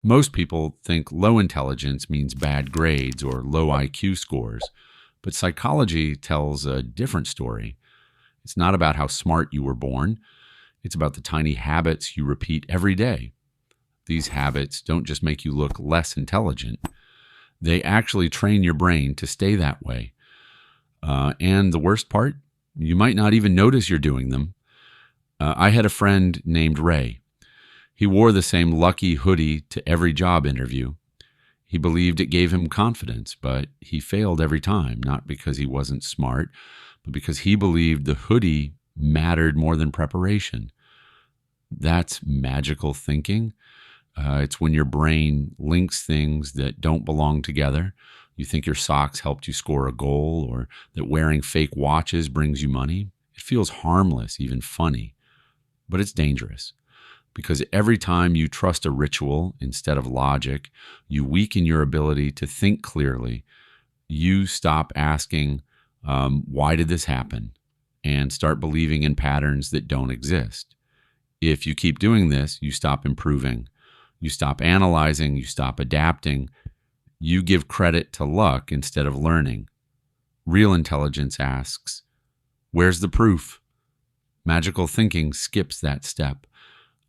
Most people think low intelligence means bad grades or low IQ scores, but psychology tells a different story. It's not about how smart you were born, it's about the tiny habits you repeat every day. These habits don't just make you look less intelligent, they actually train your brain to stay that way. And the worst part, you might not even notice you're doing them. I had a friend named Ray. He wore the same lucky hoodie to every job interview. He believed it gave him confidence, but he failed every time, not because he wasn't smart, but because he believed the hoodie mattered more than preparation. That's magical thinking. It's when your brain links things that don't belong together. You think your socks helped you score a goal, or that wearing fake watches brings you money. It feels harmless, even funny, but it's dangerous. Because every time you trust a ritual instead of logic, you weaken your ability to think clearly. You stop asking, why did this happen? And start believing in patterns that don't exist. If you keep doing this, you stop improving. You stop analyzing, you stop adapting. You give credit to luck instead of learning. Real intelligence asks, where's the proof? Magical thinking skips that step.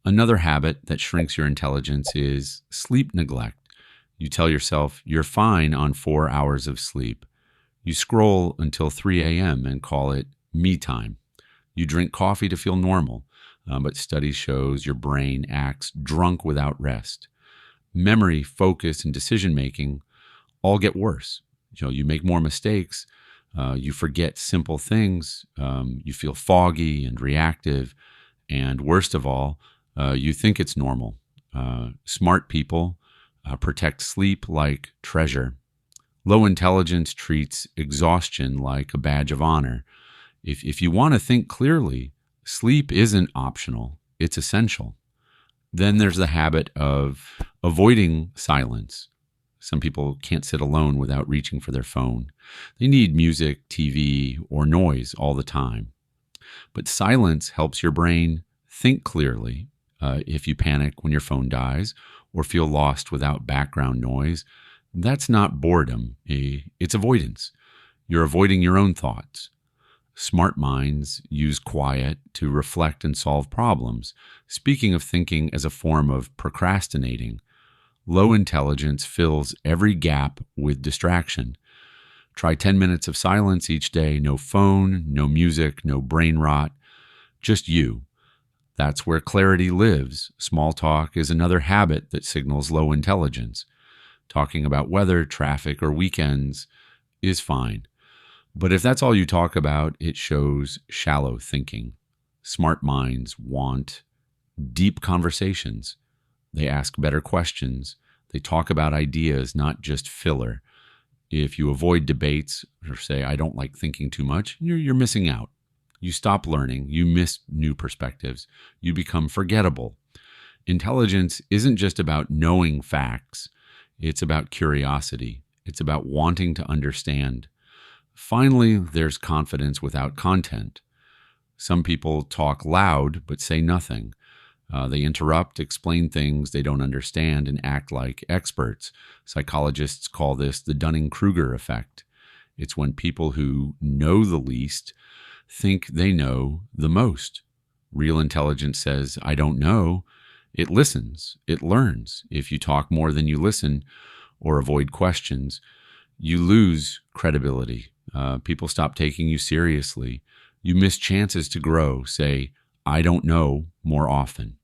Another habit that shrinks your intelligence is sleep neglect. You tell yourself you're fine on 4 hours of sleep. You scroll until 3 a.m. and call it me time. You drink coffee to feel normal, but study shows your brain acts drunk without rest. Memory, focus, and decision-making all get worse. You make more mistakes. You forget simple things. You feel foggy and reactive. And worst of all, you think it's normal. Smart people protect sleep like treasure. Low intelligence treats exhaustion like a badge of honor. If you want to think clearly, sleep isn't optional, it's essential. Then there's the habit of avoiding silence. Some people can't sit alone without reaching for their phone. They need music, TV, or noise all the time. But silence helps your brain think clearly. If you panic when your phone dies or feel lost without background noise, that's not boredom, it's avoidance. You're avoiding your own thoughts. Smart minds use quiet to reflect and solve problems. Speaking of thinking as a form of procrastinating, low intelligence fills every gap with distraction. Try 10 minutes of silence each day, no phone, no music, no brain rot, just you. That's where clarity lives. Small talk is another habit that signals low intelligence. Talking about weather, traffic, or weekends is fine. But if that's all you talk about, it shows shallow thinking. Smart minds want deep conversations. They ask better questions. They talk about ideas, not just filler. If you avoid debates or say, I don't like thinking too much, you're missing out. You stop learning. You miss new perspectives. You become forgettable. Intelligence isn't just about knowing facts. It's about curiosity. It's about wanting to understand. Finally, there's confidence without content. Some people talk loud but say nothing. They interrupt, explain things they don't understand, and act like experts. Psychologists call this the Dunning-Kruger effect. It's when people who know the least think they know the most. Real intelligence says, I don't know. It listens. It learns. If you talk more than you listen or avoid questions, you lose credibility. People stop taking you seriously. You miss chances to grow. Say, I don't know more often.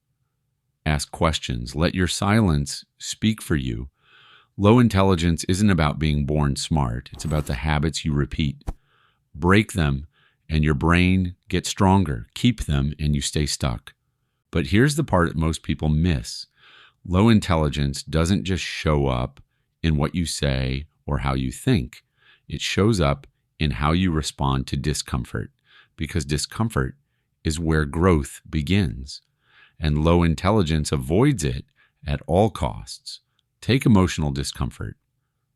Ask questions. Let your silence speak for you. Low intelligence isn't about being born smart. It's about the habits you repeat. Break them and your brain gets stronger. Keep them and you stay stuck. But here's the part that most people miss. Low intelligence doesn't just show up in what you say or how you think. It shows up in how you respond to discomfort, because discomfort is where growth begins, and low intelligence avoids it at all costs. Take emotional discomfort.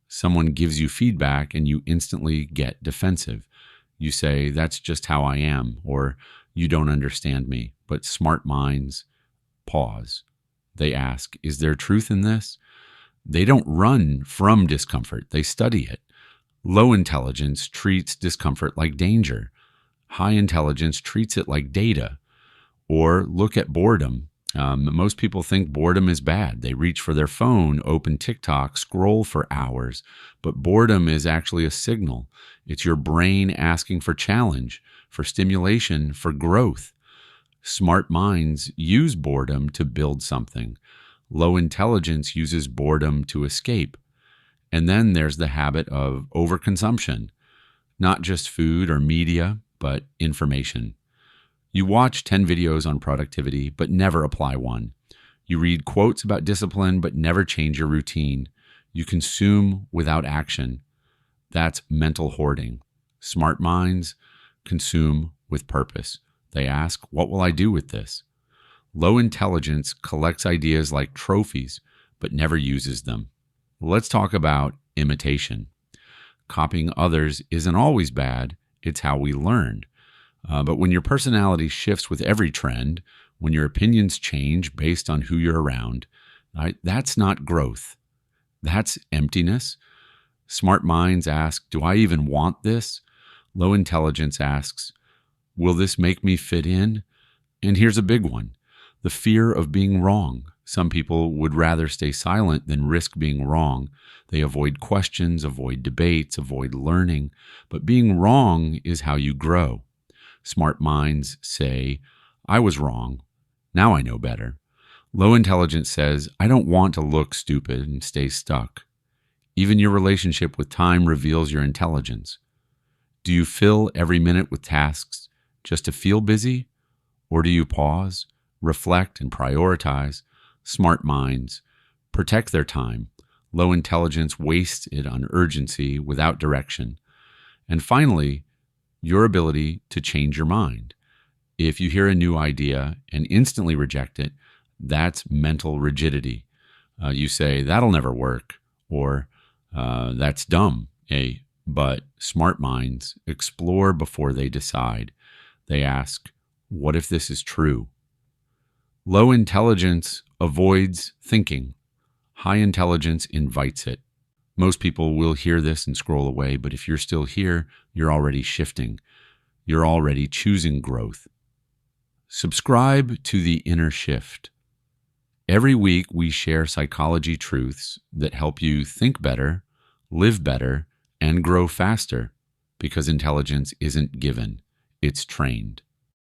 Someone gives you feedback and you instantly get defensive. You say, that's just how I am, or you don't understand me. But smart minds pause. They ask, is there truth in this? They don't run from discomfort, they study it. Low intelligence treats discomfort like danger. High intelligence treats it like data. Or look at boredom. Most people think boredom is bad. They reach for their phone, open TikTok, scroll for hours. But boredom is actually a signal. It's your brain asking for challenge, for stimulation, for growth. Smart minds use boredom to build something. Low intelligence uses boredom to escape. And then there's the habit of overconsumption, not just food or media, but information. You watch 10 videos on productivity, but never apply one. You read quotes about discipline, but never change your routine. You consume without action. That's mental hoarding. Smart minds consume with purpose. They ask, what will I do with this? Low intelligence collects ideas like trophies, but never uses them. Let's talk about imitation. Copying others isn't always bad. It's how we learn. But when your personality shifts with every trend, when your opinions change based on who you're around, that's not growth. That's emptiness. Smart minds ask, do I even want this? Low intelligence asks, will this make me fit in? And here's a big one, the fear of being wrong. Some people would rather stay silent than risk being wrong. They avoid questions, avoid debates, avoid learning. But being wrong is how you grow. Smart minds say, I was wrong. Now I know better. Low intelligence says, I don't want to look stupid and stay stuck. Even your relationship with time reveals your intelligence. Do you fill every minute with tasks just to feel busy? Or do you pause, reflect, and prioritize? Smart minds protect their time. Low intelligence wastes it on urgency without direction. And finally, your ability to change your mind. If you hear a new idea and instantly reject it, that's mental rigidity. You say, that'll never work, or that's dumb. But smart minds explore before they decide. They ask, what if this is true? Low intelligence avoids thinking. High intelligence invites it. Most people will hear this and scroll away, but if you're still here, you're already shifting. You're already choosing growth. Subscribe to The Inner Shift. Every week, we share psychology truths that help you think better, live better, and grow faster, because intelligence isn't given, it's trained.